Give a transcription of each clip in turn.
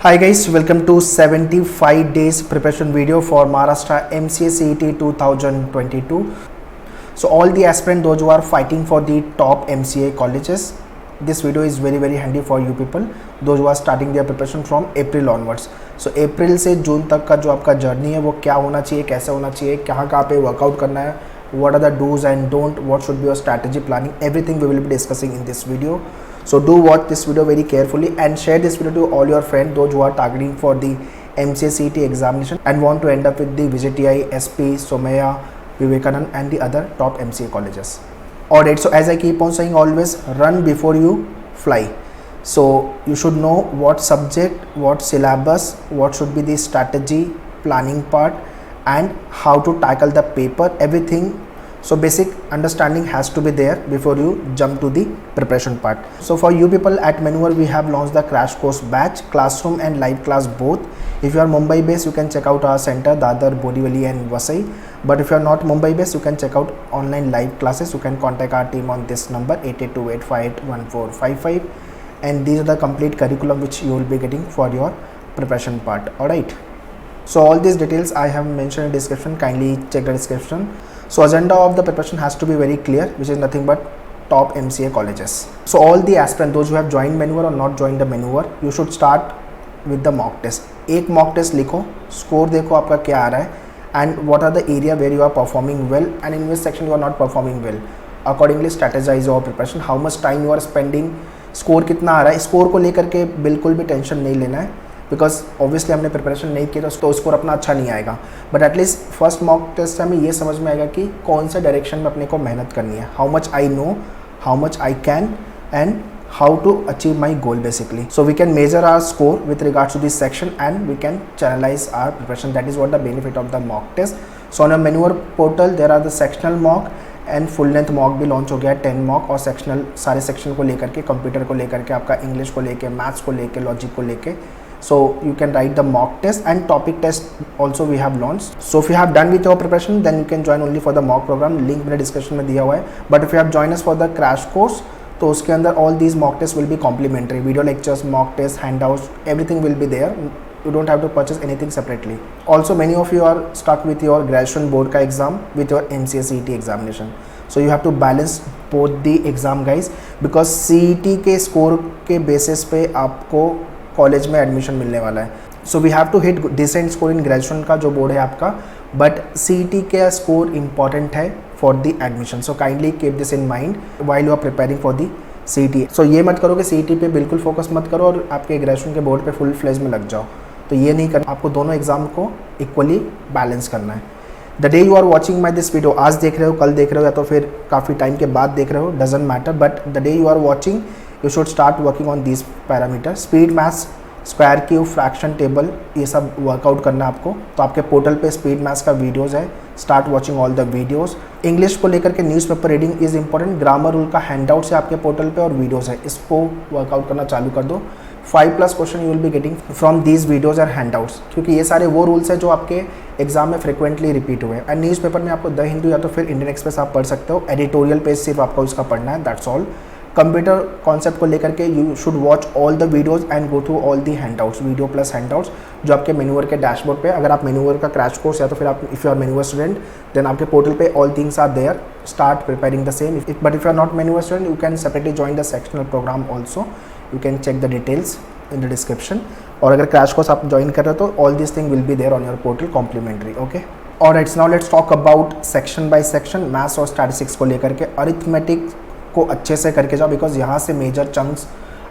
Hi guys, welcome to 75 days preparation video for Maharashtra MCA CET 2022. So all the aspirants, those who are fighting for the top MCA colleges, this video is very handy for you people, those who are starting their preparation from April onwards. So April से जून तक का जो आपका journey है वो क्या होना चाहिए, कैसे होना चाहिए, कहाँ पे वर्कआउट करना है, what are the do's and don't, what should be your strategy planning, everything we will be discussing in this video. So do watch this video very carefully and share this video to all your friends, those who are targeting for the MCA CET examination and want to end up with the VJTI, SP, Somaiya, Vivekanand and the other top MCA colleges. Alright, so as I keep on saying, always run before you fly. So you should know what subject, what syllabus, what should be the strategy, planning part and how to tackle the paper, everything. So basic understanding has to be there before you jump to the preparation part. So for you people at Maneuver, we have launched the crash course batch, classroom and live class both. If you are Mumbai based, you can check out our center, Dadar, Borivali and Vasai. But if you are not Mumbai based, you can check out online live classes. You can contact our team on this number 8828581455, and these are the complete curriculum which you will be getting for your preparation part. Alright. So all these details I have mentioned in description, kindly check the description. So agenda of the preparation has to be very clear, which is nothing but top MCA colleges. So all the aspirants, those who have joined Maneuver or not joined the Maneuver, you should start with the mock test. एक mock test लिखो, score देखो आपका क्या आ रहा है, and what are the area where you are performing well and in which section you are not performing well. Accordingly strategize your preparation, how much time you are spending, score कितना आ रहा है. Score को लेकर के बिल्कुल भी tension नहीं लेना है, बिकॉज ऑब्वियसली हमने प्रिपरेशन नहीं की तो स्कोर अपना अच्छा नहीं आएगा. But at least first mock test से हमें ये समझ में आएगा कि कौन से डायरेक्शन में अपने को मेहनत करनी है, how much I know, how much I can and how to achieve my goal basically. So we can measure our score with regards to this section and we can channelize our preparation. That is what the benefit of the mock test. So on a Maneuver portal there are the sectional mock and full length mock भी launch हो गया है, 10 mock और sectional सारे section को लेकर के, computer को लेकर के, आपका इंग्लिश को लेके, मैथ्स को लेके, लॉजिक को लेके. So you can write the mock test and topic test also we have launched. So if you have done with your preparation then you can join only for the mock program, link मैंने description में दिया हुआ है. But if you have joined us for the crash course तो उसके अंदर all these mock tests will be complimentary, video lectures, mock tests, handouts, everything will be there. You don't have to purchase anything separately. Also many of you are stuck with your graduation board का exam with your MCA CET examination. So you have to balance both the exam guys because CET के score के basis पे आपको college में admission मिलने वाला है. So we have to hit decent score in graduation का जो बोर्ड है आपका, बट CET का स्कोर इंपॉर्टेंट है for the admission. So kindly keep this in mind while you are preparing for the CET. So ये मत करो कि CET पे बिल्कुल फोकस मत करो और आपके ग्रेजुएशन के बोर्ड पे फुल फ्लेज में लग जाओ, तो ये नहीं करना. आपको दोनों एग्जाम को इक्वली बैलेंस करना है. The day you are watching my this video, आज देख रहे हो, कल देख रहे हो या तो फिर काफ़ी टाइम के बाद देख रहे हो, doesn't matter, but the day you are watching you should start working on these parameters. Speed maths, square cube, fraction table, ये सब वर्कआउट करना है आपको. तो आपके पोर्टल पे स्पीड मैथ्स का वीडियोस है, start watching all the videos. English को लेकर के newspaper reading is important, grammar rule का हैंडआउट्स है आपके पोर्टल पे और वीडियोस है, इसको वर्कआउट करना चालू कर दो. 5+ question you will be getting from these videos and handouts, क्योंकि ये सारे वो रूल्स हैं जो आपके एग्जाम में फ्रिक्वेंटली रिपीट हुए हैं. एंड न्यूज़पेपर में आपको द हिंदू या तो फिर इंडियन एक्सप्रेस आप पढ़ सकते हो, एडिटोरियल पेज सिर्फ आपको उसका पढ़ना है, दैट्स ऑल. कंप्यूटर कॉन्सेप्ट को लेकर के you should watch all the videos and go through all the handouts, video plus handouts जो आपके Maneuver के डैशबोर्ड पे. अगर आप Maneuver का क्रैश कोर्स या तो फिर आप if you are Maneuver student then आपके पोर्टल पे all things are there, start preparing the same. But if you are not Maneuver student you can separately join the sectional program also, you can check the details in the description. और अगर crash course आप join कर रहे हो तो all this thing will be there on your portal complimentary. Okay, alright, now let's talk about section by section. Maths और statistics को लेकर के अरिथमेटिक को अच्छे से करके जाओ बिकॉज यहाँ से मेजर चंक्स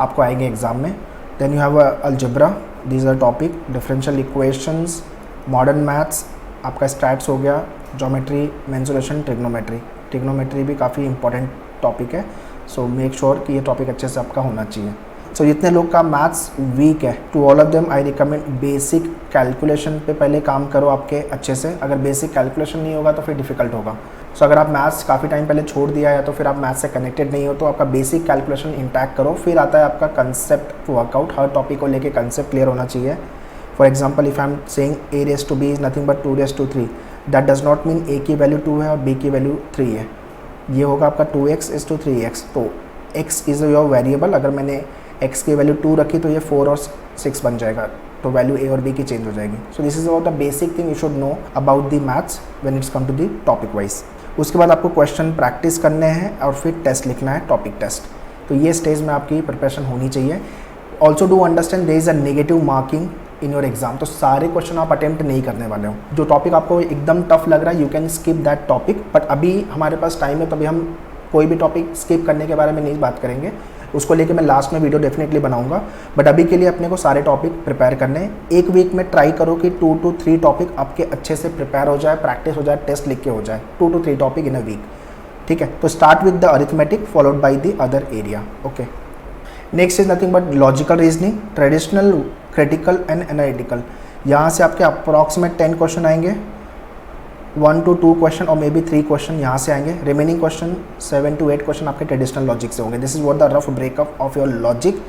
आपको आएंगे एग्जाम में. Then you have algebra, these are topic, differential equations, modern maths, आपका स्टैट्स हो गया, ज्योमेट्री, मेंसुरेशन, ट्रिग्नोमेट्री भी काफ़ी इंपॉर्टेंट टॉपिक है. सो मेक श्योर कि ये टॉपिक अच्छे से आपका होना चाहिए. सो जितने लोग का मैथ्स वीक है, to all of them I recommend basic calculation पे पहले काम करो आपके अच्छे से. अगर बेसिक कैलकुलेशन नहीं होगा तो फिर डिफ़िकल्ट होगा. सो अगर आप मैथ्स काफ़ी टाइम पहले छोड़ दिया या तो फिर आप मैथ्स से कनेक्टेड नहीं हो तो आपका बेसिक कैलकुलेशन इंटैक्ट करो. फिर आता है आपका कंसेप्ट वर्कआउट, हर टॉपिक को लेके कंसेप्ट क्लियर होना चाहिए. For example if I am saying a⁻b is nothing but 2⁻3, that does not mean a की वैल्यू 2 है और b की वैल्यू 3 है. ये होगा आपका 2x इज़ टू 3x. तो x इज़ योर वेरिएबल, अगर मैंने x की वैल्यू 2 रखी तो ये 4 और 6 बन जाएगा, तो वैल्यू ए और बी की चेंज हो जाएगी. So this is about the basic thing you should know about the maths when it's come to the topic wise. उसके बाद आपको क्वेश्चन प्रैक्टिस करने हैं और फिर टेस्ट लिखना है, टॉपिक टेस्ट. तो ये स्टेज में आपकी प्रिपरेशन होनी चाहिए. Also do understand there is a negative marking in your exam. तो सारे क्वेश्चन आप अटेम्प्ट नहीं करने वाले हो. जो टॉपिक आपको एकदम टफ लग रहा है, you can skip that topic. But अभी हमारे पास टाइम है, तो अभी हम कोई भी टॉपिक स्किप करने के बारे में नहीं बात करेंगे. उसको लेके मैं लास्ट में वीडियो डेफिनेटली बनाऊंगा. बट अभी के लिए अपने को सारे टॉपिक प्रिपेयर करने हैं. एक वीक में ट्राई करो कि 2 to 3 टॉपिक आपके अच्छे से प्रिपेयर हो जाए, प्रैक्टिस हो जाए, टेस्ट लिख के हो जाए. 2 to 3 topic in a week. ठीक है. तो start with the arithmetic followed by the other area. Okay. Next is nothing but logical reasoning, traditional, critical and analytical. यहाँ से आपके अप्रॉक्सीमेट 10 क्वेश्चन आएंगे. 1 to 2 क्वेश्चन और मे बी 3 क्वेश्चन यहाँ से आएंगे. रिमेनिंग क्वेश्चन 7 to 8 क्वेश्चन आपके traditional logic से होंगे. This is what the rough breakup of your logic.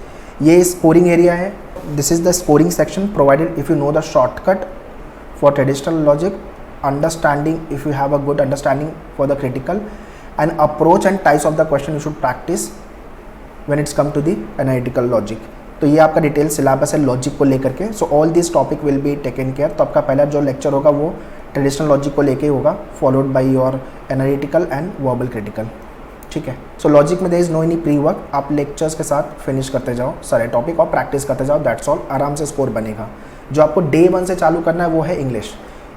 ये स्कोरिंग एरिया है. This is the scoring section provided if you know the shortcut for traditional logic, understanding if you have a good understanding for the critical, and approach and types of the question you should practise when it's come to the analytical logic. तो ये आपका detail syllabus है logic को लेकर के. So all this topic will be taken care. तो आपका पहला जो लेक्चर होगा वो ट्रेडिशनल लॉजिक को लेके होगा, followed by your analytical and verbal critical. ठीक है. सो लॉजिक में there is no any pre work. आप लेक्चर्स के साथ फिनिश करते जाओ सारे टॉपिक और प्रैक्टिस करते जाओ. That's all. आराम से स्कोर बनेगा. जो आपको डे 1 से चालू करना है वो है इंग्लिश.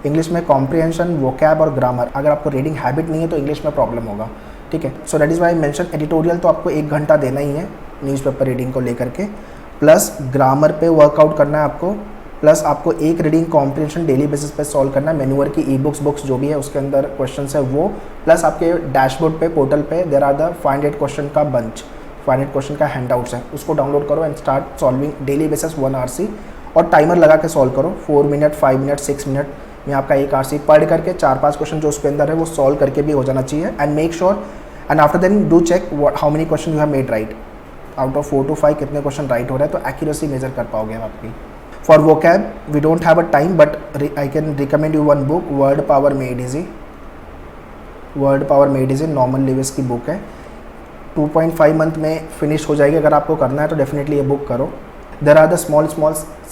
इंग्लिश में कॉम्प्रिहेंशन, वोकैब और ग्रामर. अगर आपको रीडिंग हैबिट नहीं है तो इंग्लिश में प्रॉब्लम होगा. ठीक है. So that is why mention editorial तो आपको 1 घंटा देना ही है न्यूज़पेपर रीडिंग को लेकर के, प्लस ग्रामर पे वर्कआउट करना है आपको, प्लस आपको एक रीडिंग कॉम्प्रिहेंशन डेली बेसिस पे सॉल्व करना है. मैन्यूअर की ई बुक्स जो भी है उसके अंदर क्वेश्चंस है वो, प्लस आपके डैशबोर्ड पे पोर्टल पे देयर आर द 500 क्वेश्चन का बंच, 500 क्वेश्चन का हैंडआउट्स है. उसको डाउनलोड करो and start solving daily basis 1 RC. और टाइमर लगा के सॉल्व करो. 4 मिनट, 5 मिनट, 6 मिनट में आपका 1 RC पढ़ करके 4-5 क्वेश्चन जो उसके अंदर है वो सॉल्व करके भी हो जाना चाहिए. And make sure and after then do check how many question you have made right. Out of 4 to 5 कितने क्वेश्चन राइट हो रहे हैं, तो एक्यूरेसी मेजर कर पाओगे आप आपकी. For vocab we don't have a time but I can recommend you one book, word power made easy. Word power made easy Norman Lewis की बुक है. 2.5 मंथ में फिनिश हो जाएगी. अगर आपको करना है तो डेफिनेटली ये बुक करो. There are the small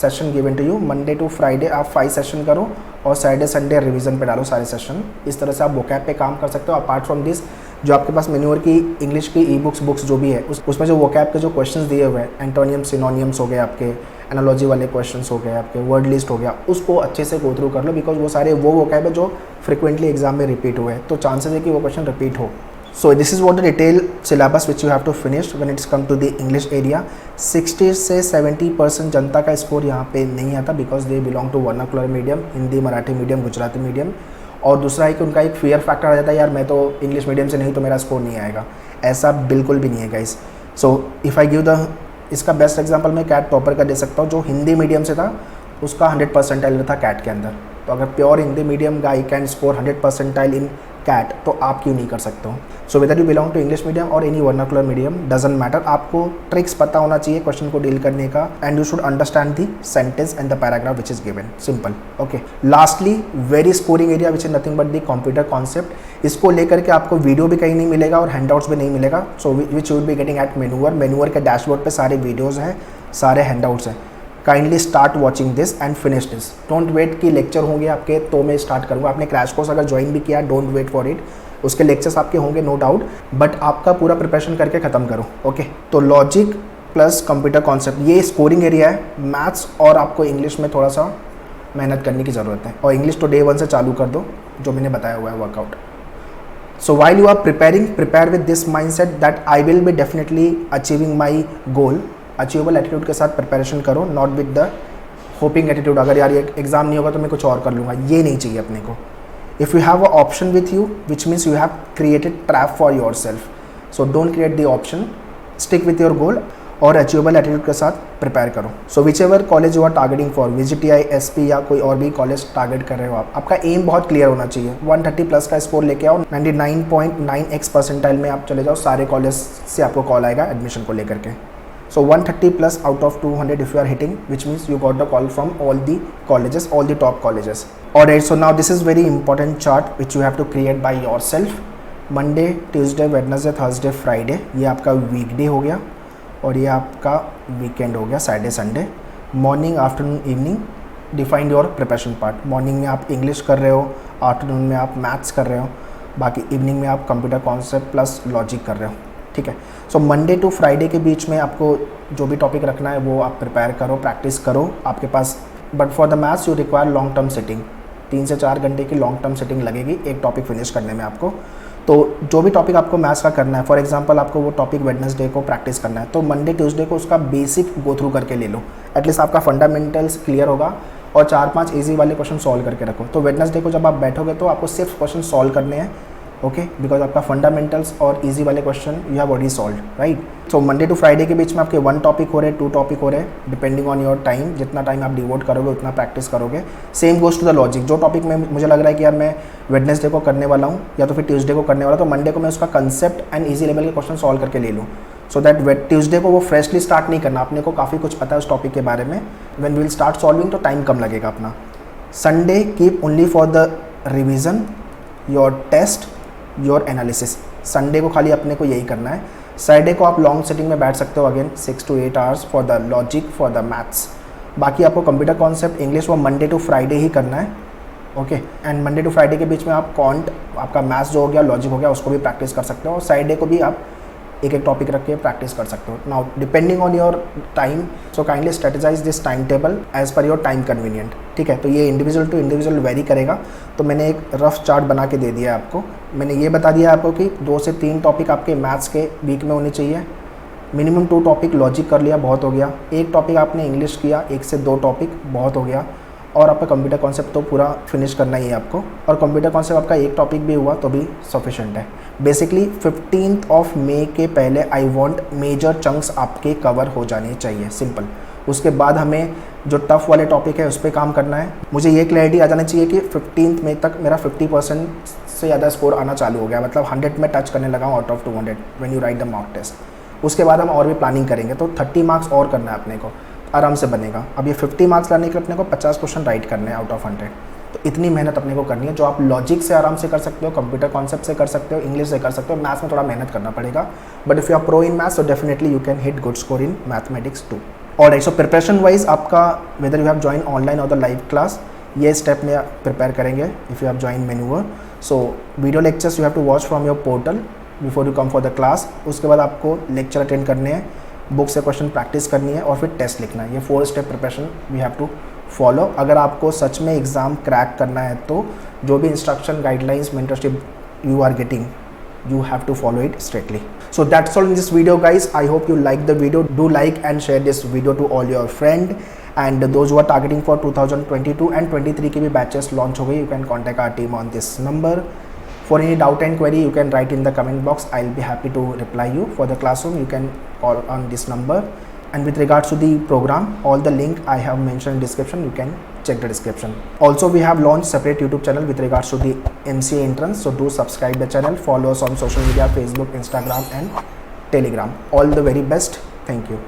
session given to you. Monday to Friday आप 5 सेशन करो और सैटरडे संडे रिवीजन पे डालो सारे सेशन. इस तरह से आप वोकैब पे काम कर सकते हो. अपार्ट फ्रॉम दिस जो आपके पास मैन्यूअर की इंग्लिश की ई बुक्स जो भी है उसमें जो वोकैब के जो क्वेश्चंस दिए हुए हैं, एंटोनियम, सिनोनियम्स हो गए आपके, एनालॉजी वाले क्वेश्चंस हो गए आपके, वर्ड लिस्ट हो गया, उसको अच्छे से गो थ्रू कर लो. बिकॉज वो सारे वो वोकैब है जो फ्रिक्वेंटली एग्जाम में रिपीट हुए हैं, तो चांसेस है कि वो क्वेश्चन रिपीट हो. So this is what the detail syllabus which you have to finish when it's come to the English area. 60 से 70% जनता का स्कोर यहाँ पे नहीं आता because they belong to vernacular medium, Hindi, Marathi medium, Gujarati medium. और दूसरा है कि उनका एक फियर फैक्टर आ जाता है, यार मैं तो इंग्लिश मीडियम से नहीं तो मेरा स्कोर नहीं आएगा. ऐसा बिल्कुल भी नहीं है guys. So if I give the इसका बेस्ट एग्जांपल मैं कैट टॉपर का दे सकता हूँ. जो हिंदी मीडियम से था उसका 100 परसेंटाइल था कैट के अंदर. तो अगर pure Hindi medium guy can score 100 percentile in CAT, तो आप क्यों नहीं कर सकते हो. So whether you belong to English medium और any vernacular medium doesn't matter. आपको ट्रिक्स पता होना चाहिए क्वेश्चन को डील करने का. And you should understand the sentence and the paragraph which is given. Simple. Okay. Lastly very scoring area which is nothing but the computer concept. इसको लेकर के आपको वीडियो भी कहीं नहीं मिलेगा और हैंडआउट्स भी नहीं मिलेगा. So which you will be getting at मैन्यूअर के डैशबोर्ड पे सारे वीडियोज़ हैं, सारे हैंडआउट्स हैं. Kindly start watching this and finish this. Don't wait कि लेक्चर होंगे आपके तो मैं स्टार्ट करूँगा. आपने क्रैश कोर्स अगर ज्वाइन भी किया, डोंट वेट फॉर इट. उसके लेक्चर्स आपके होंगे नो डाउट, बट आपका पूरा प्रिपरेशन करके ख़त्म करो. ओके. तो लॉजिक प्लस कंप्यूटर कॉन्सेप्ट ये स्कोरिंग एरिया है. मैथ्स और आपको इंग्लिश में थोड़ा सा मेहनत करने की ज़रूरत है. और इंग्लिश तो डे 1 से चालू कर दो जो मैंने बताया हुआ है workout. So while you are preparing, prepare with this mind set that I will be definitely achieving my goal. Achievable attitude के साथ प्रिपरेशन करो, not with the hoping attitude. अगर यार ये एग्जाम नहीं होगा तो मैं कुछ और कर लूँगा, ये नहीं चाहिए अपने को. If you have a option with you which means you have created trap for yourself. So don't create the option, stick with your goal और अचीवेबल एटीट्यूड के साथ प्रिपेयर करो. So whichever college you are targeting for, VGTI, SP या कोई और भी college target कर रहे हो आप, आपका एम बहुत क्लियर होना चाहिए. 130 प्लस का स्कोर लेके आओ. 99.9x परसेंटाइल में आप चले जाओ. सारे कॉलेज से आपको कॉल आएगा एडमिशन को लेकर के. So 130 plus out of 200 if you are hitting, which means you got the call from all the colleges, all the top colleges. Alright, so now this is very important chart which you have to create by yourself. Monday, Tuesday, Wednesday, Thursday, Friday ये आपका वीकडे हो गया और ये आपका weekend हो गया, Saturday Sunday. Morning, afternoon, evening define your preparation part. Morning में आप इंग्लिश कर रहे हो, आफ्टरनून में आप मैथ्स कर रहे हो, बाकी इवनिंग में आप कंप्यूटर कॉन्सेप्ट प्लस लॉजिक कर रहे हो, ठीक है। सो मंडे टू फ्राइडे के बीच में आपको जो भी टॉपिक रखना है वो आप प्रिपेयर करो, प्रैक्टिस करो आपके पास। But for the maths you require long term sitting, 3 से 4 घंटे की लॉन्ग टर्म सिटिंग लगेगी एक टॉपिक फिनिश करने में आपको। तो जो भी टॉपिक आपको मैथ्स का करना है, फॉर एग्जांपल आपको वो टॉपिक वेडनेसडे को प्रैक्टिस करना है, तो मंडे ट्यूसडे को उसका बेसिक गो थ्रू करके ले लो, एटलीस्ट आपका फंडामेंटल्स क्लियर होगा और 4-5 इजी वाले क्वेश्चन सॉल्व करके रखो। तो वेडनेसडे को जब आप बैठोगे तो आपको सिर्फ क्वेश्चन सॉल्व करने हैं, ओके, बिकॉज आपका फंडामेंटल्स और इजी वाले question you have already solve, right. So Monday to Friday के बीच में आपके 1 टॉपिक हो रहे, 2 टॉपिक हो रहे, डिपेंडिंग ऑन योर टाइम, जितना टाइम आप डिवोट करोगे उतना प्रैक्टिस करोगे। Same goes to the logic, जो टॉपिक में मुझे लग रहा है कि यार मैं वेडनेसडे को करने वाला हूँ या तो फिर ट्यूसडे को करने वाला हूँ, तो मंडे को मैं उसका कंसेप्ट एंड ईजी लेवल के क्वेश्चन सॉल्व करके ले लूँ, सो दैट ट्यूसडे को वो फ्रेशली स्टार्ट नहीं करना, अपने को काफ़ी कुछ पता है उस टॉपिक के बारे में। When we will start solving तो टाइम कम लगेगा अपना। Sunday keep only for the revision, your test, your analysis. Sunday को खाली अपने को यही करना है। सैटरडे को आप लॉन्ग सेटिंग में बैठ सकते हो, again 6 to 8 hours for the logic, for the maths. बाकी आपको कंप्यूटर कॉन्सेप्ट, इंग्लिश वो मंडे टू फ्राइडे ही करना है, okay. And Monday to Friday के बीच में आप कॉन्ट, आपका मैथ्स जो हो गया, लॉजिक हो गया, उसको भी प्रैक्टिस कर सकते हो, और सैटरडे को भी आप एक एक टॉपिक रख के प्रैक्टिस कर सकते हो। Now depending on your time, so kindly strategize this time table as per your time convenient, ठीक है। तो ये इंडिविजुअल टू इंडिविजुअल वेरी करेगा। तो मैंने एक रफ चार्ट बना के दे दिया है आपको। मैंने ये बता दिया आपको कि 2 से 3 टॉपिक आपके मैथ्स के वीक में होने चाहिए, मिनिमम 2 टॉपिक लॉजिक कर लिया, बहुत हो गया। 1 टॉपिक आपने इंग्लिश किया, 1 से 2 टॉपिक बहुत हो गया, और आपका कंप्यूटर कॉन्सेप्ट तो पूरा फिनिश करना ही है आपको, और कंप्यूटर कॉन्सेप्ट आपका 1 टॉपिक भी हुआ तो भी सफिशेंट है। बेसिकली 15 मई के पहले आई वांट मेजर चंक्स आपके कवर हो जाने चाहिए, सिंपल। उसके बाद हमें जो टफ वाले टॉपिक है उस पर काम करना है। मुझे ये क्लैरिटी आ जानी चाहिए कि 15 मई तक मेरा 50% से ज़्यादा स्कोर आना चालू हो गया, मतलब 100 में टच करने लगा हूँ out of 200 when you write the mock test. उसके बाद हम और भी प्लानिंग करेंगे, तो 30 मार्क्स और करना है अपने को, आराम से बनेगा। अब ये 50 मार्क्स लाने के लिए अपने को 50 क्वेश्चन राइट करने हैं आउट ऑफ 100। तो इतनी मेहनत अपने को करनी है, जो आप लॉजिक से आराम से कर सकते हो, कंप्यूटर कॉन्सेप्ट से कर सकते हो, इंग्लिश से कर सकते हो। मैथ्स में थोड़ा मेहनत करना पड़ेगा, but if you are pro in maths तो definitely you can hit good score in mathematics too. और सो प्रिपरेशन वाइज आपका whether you have join online or the live class, ये स्टेप में प्रिपेयर करेंगे if you have join manual. So video lectures you have to watch from your portal before you come for the class. उसके बाद आपको lecture attend करने हैं, book से question practice करनी है, और फिर टेस्ट लिखना है। ये 4 step preparation we have to follow. अगर आपको सच में एग्ज़ाम क्रैक करना है तो जो भी instruction, guidelines, mentorship you are getting, you have to follow it strictly. So that's all in this video, guys. I hope you like the video. Do like and share this video to all your friend, and those who are targeting for 2022 and 23 के भी batches launch हो गई, you can contact our team on this number. For any doubt and query, you can write in the comment box. I'll be happy to reply you. For the classroom, you can call on this number. And with regards to the program, all the link I have mentioned in description, you can check the description. Also, we have launched separate YouTube channel with regards to the MCA entrance, so do subscribe the channel, follow us on social media, Facebook, Instagram and Telegram. All the very best. Thank you.